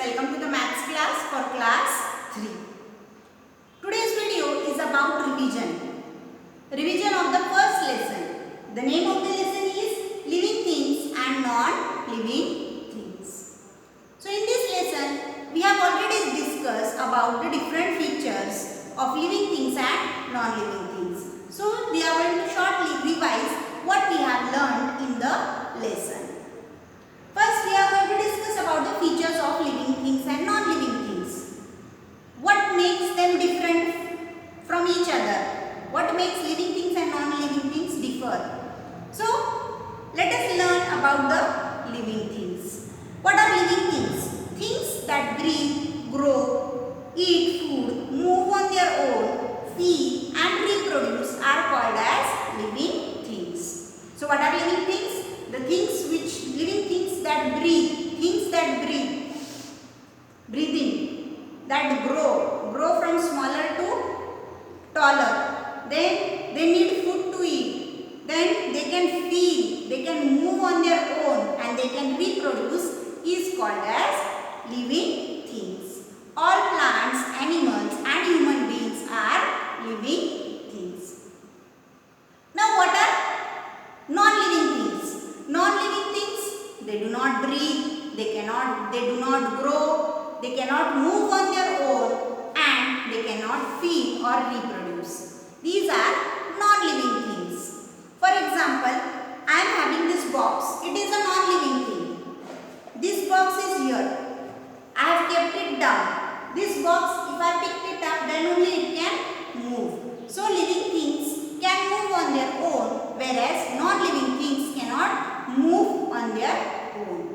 welcome to the maths class for class 3. Today's video is about revision. Revision of the first lesson. The name of the lesson is living things and non-living things. So in this lesson, we have already discussed about the different features of living things and non-living things. So we are going to shortly revise what we have learned in the lesson. First, we are going to discuss about the features of living things and non-living things. What makes them different from each other? What makes living things and non-living things differ? So, let us learn about the living things. What are living things? Things that breathe, grow, eat food, move on their own, feed and reproduce are called as living things. So, what are living things? The things which living things that breathe, breathing, that grow from smaller to taller. Then they need food to eat. Then they can feed, they can move on their own and they can reproduce is called as living things. All plants, animals and human beings are living things. Now what are non-living things? Non-living things, they do not breathe, they do not grow, they cannot move on their own and they cannot feed or reproduce. These are non-living things. For example, I am having this box. It is a non-living thing. This box is here. I have kept it down. This box, if I picked it up, then only it can move. So living things can move on their own, whereas non-living things cannot move on their own.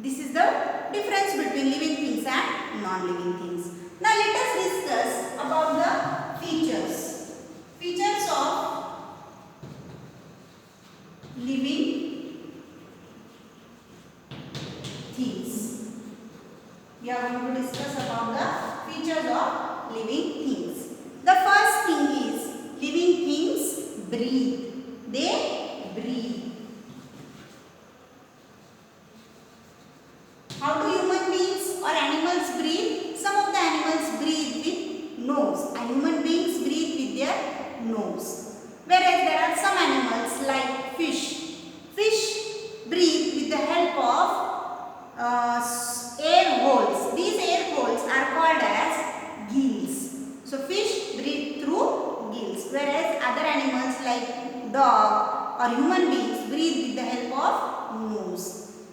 This is the difference between living things and non-living things. Now let us discuss about the features. Features of living things. We are going to discuss about the features of living things. The first thing is living things breathe. They breathe. How do human beings or animals breathe? Some of the animals breathe with nose and human beings breathe with their nose. Whereas there are some animals like fish. Fish breathe with the help of air holes. These air holes are called as gills. So fish breathe through gills, whereas other animals like dog or human beings breathe with the help of nose.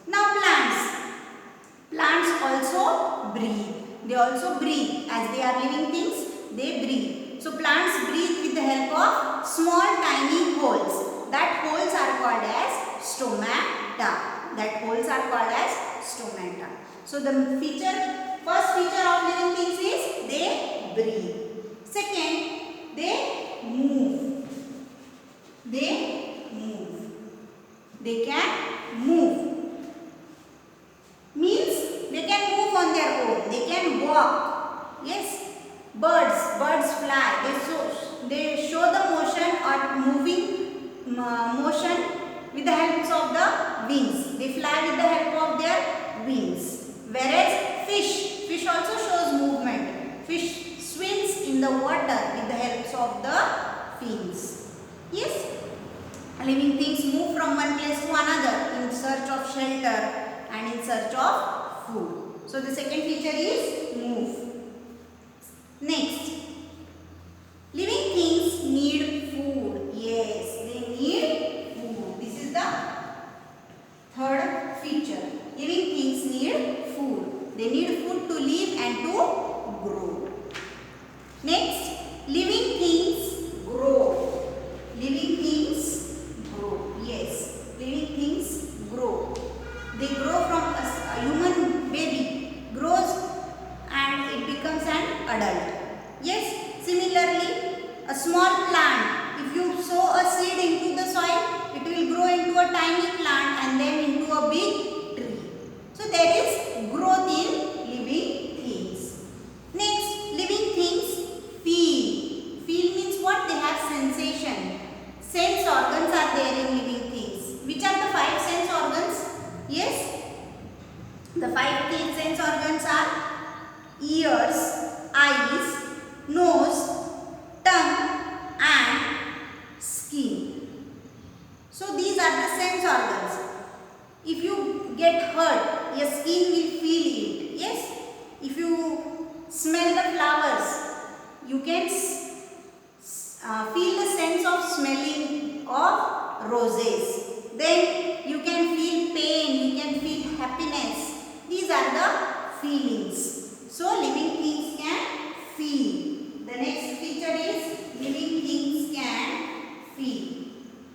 Now plants. Plants also breathe. They also breathe as they are living things. They breathe. So plants breathe with the help of small tiny holes. That holes are called as stomata. So the first feature of living things is they breathe. Second, they move. They can move. Means they can move on their own. They can walk. Yes. Birds fly. They show the motion or moving motion with the help of the wings. They fly with the help of their wings. Whereas fish also shows movement. Fish swims in the water with the help of the fins. Yes. Living things move from one place to another in search of shelter and in search of food. So the second feature is move. Next, living things need food. Yes, they need food. This is the third feature. Living things need food. They need food to live and to grow. Next, living things grow. Living things grow. Yes, living things grow. They grow from a human baby, grows and it becomes an adult. Yes, similarly, a small plant, if you sow a seed into the soil, it will grow into a tiny plant and then into a big tree. So there is growth in living things. Next, living things feel. Feel means what? They have sensation. Sense organs are there in living things. Which are the 5 sense organs? Yes, the 5 sense organs organs are ears, eyes, nose, tongue and skin. So these are the sense organs. If you get hurt, your skin will feel it. Yes. If you smell the flowers, you can feel the sense of smelling of roses. Then you can feel pain, you can feel happiness. These are the feelings. So living things can feel. The next feature is living things can feel.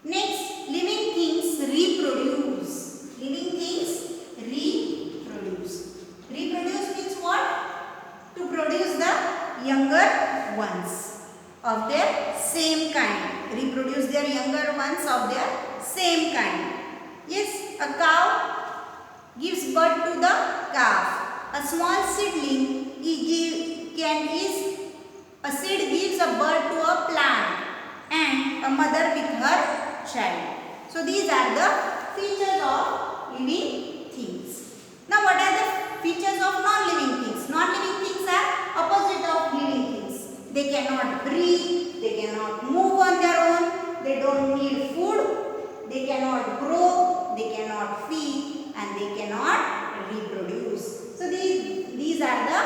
Next, living things reproduce. Living things reproduce. Reproduce means what? To produce the younger ones of their same kind. Reproduce their younger ones of their same kind. Yes, a cow gives birth to the calf. A small seedling a seed gives a birth to a plant and a mother with her child. So these are the features of living things. Now what are the features of non-living things? Non-living things are opposite of living things. They cannot breathe, they cannot move on their own, they don't need food, they cannot grow, they cannot feed and they cannot reproduce. So these are the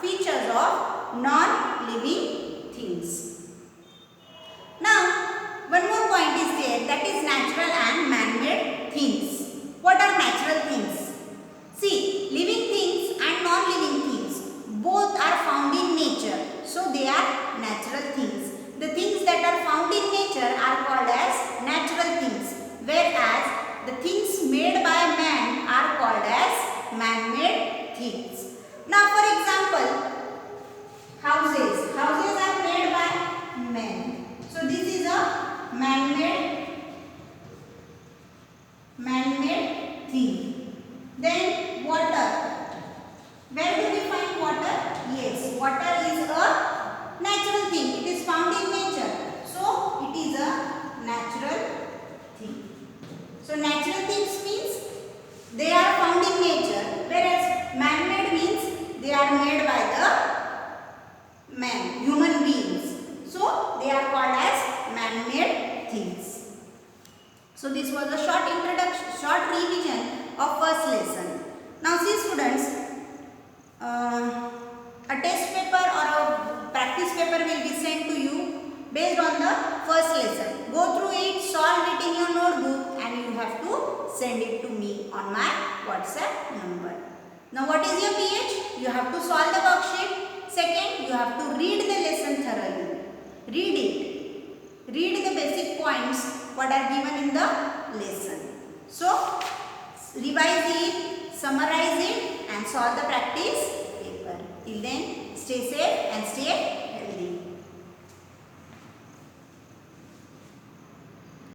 features of non-living things. Now one more point is there, that is natural and man-made things. What are natural things? See, living things and non-living things both are found in nature. So they are natural things. The things that are found in nature are called as natural things, whereas the things made by man are called as man-made things. Now for example, houses. Houses are made by men. So this is a man-made thing. Then water. Where do we find water? Yes, water is a natural thing. It is found in nature. So it is a natural thing. So natural things means they are found in nature, whereas man-made means they are made by the man, human beings. So they are called as man-made things. So this was a short introduction, short revision of first lesson. Now see students, a test paper or a practice paper will be sent to you based on the first lesson. Go through it, solve it in your notebook and you have to send it to me on my WhatsApp number. Now what is your PH? You have to solve the worksheet. Second, you have to read the lesson thoroughly. Read it. Read the basic points what are given in the lesson. So revise it, summarize it and solve the practice paper. Till then, stay safe and stay